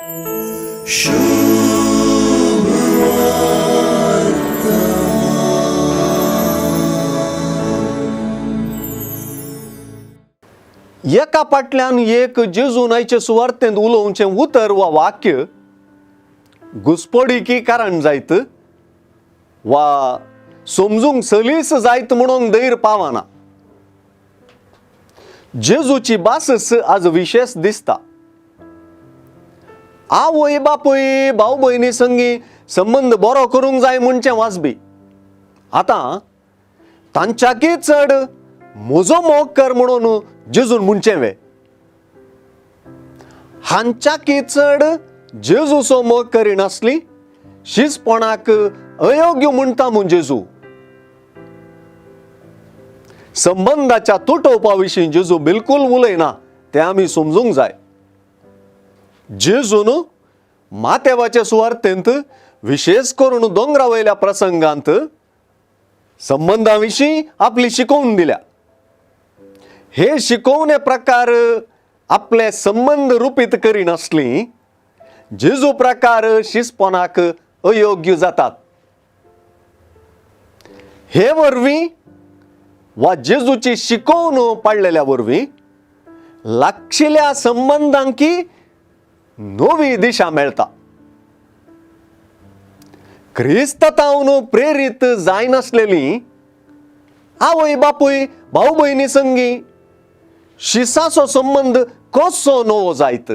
एका पाटल्यान एक जेजू न्हंयचे सुवार्थेंत उलोवचें उतर वा वाक्य घुसपडीकी कारण जायत वा समजूंक सलीस जायत म्हणून धैर पावना. जेजूची बासस आज विशेष दिसता. आवय बापूय भाऊ भयणी संगी संबंध बरो करूंक जाय म्हणचे वाजबी आतां तांच्याकी चड म्हजो मोग कर म्हणून जेजून म्हणचें वे. हांच्याकी चड जेजूचो मोग करिनासली शिसपणाक अयोग्य म्हणटा म्हूण जेजू. संबंधाच्या तुटोवपा विशीं जेजू बिलकुल उलयना तें आमी समजूंक जाय. जेजून मातेवाचे सुवार्थेंत विशेष करून दोंगरा वयल्या प्रसंगांत संबंधा विशीं आपली शिकवण दिल्या. हे शिकवणे प्रकार आपले संबंध रुपीत करिनासली जेजू प्रकार शिसपणाक अयोग्य जातात. हे वरवीं वा जेजूची शिकवण पाळलेल्या वरवीं लागशिल्ल्या संबंधांकी नवी दिशा मेळटा. क्रिस्तांवान प्रेरीत जायनासलेली आवय बापूय भाऊ भयणी संगी शिसाचो संबंध कसो नवो जायत.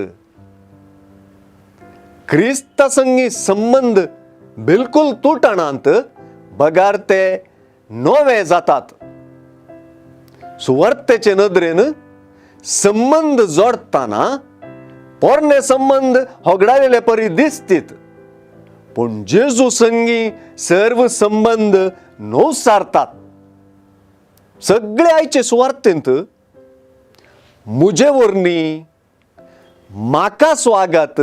क्रिस्ता संगी संबंध बिलकुल तुटणांत बगार ते नवे जातात. सुवार्थेचे नदरेन संबंध जोडताना पोरणे संबंध होगडायले परी दिसतीत पूण जेजू संगी सर्व संबंध नवसारतात. सगळे आयचे सुवार्थेंत मुजे वरणी म्हाका स्वागत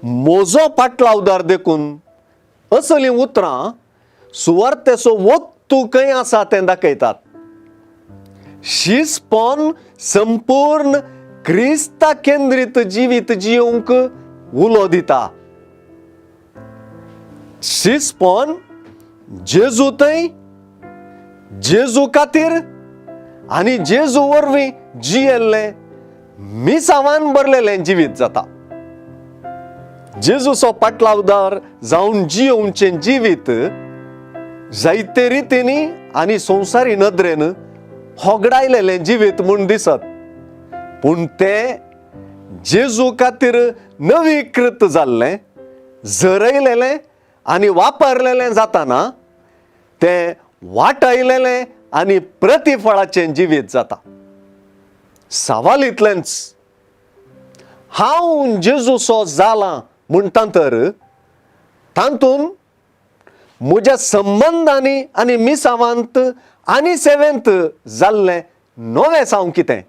म्हजो पाटलावदार देखून असली उतरां सुवार्थेचो वस्तू खंय आसा तें दाखयतात. शिसपण संपूर्ण क्रिस्ता केंद्रीत जिवीत जिवंक उलो दिता. शिसपण जेजू थंय जेजू खातीर आनी जेजू वरवीं जियेल्लें मिसावान भरलेलें जिवीत जाता. जेजूचो पाटलावदार जावन जियोवचें जिवीत जायते रितींनी आनी संवसारी नदरेन होगडायलेलें जिवीत म्हूण दिसत पूण तें जेजू खातीर नवीकृत जाल्लें झरयलेलें आनी वापरलेलें जाताना तें वाटायलेलें आनी प्रतिफळाचें जिवीत जाता. सवाल इतलेंच, हांव जेजूचो जालां म्हणटा तर तातूंत म्हज्या संबंधांनी आनी मिसावांत आनी सेवेंत जाल्लें नवें जावं कितें.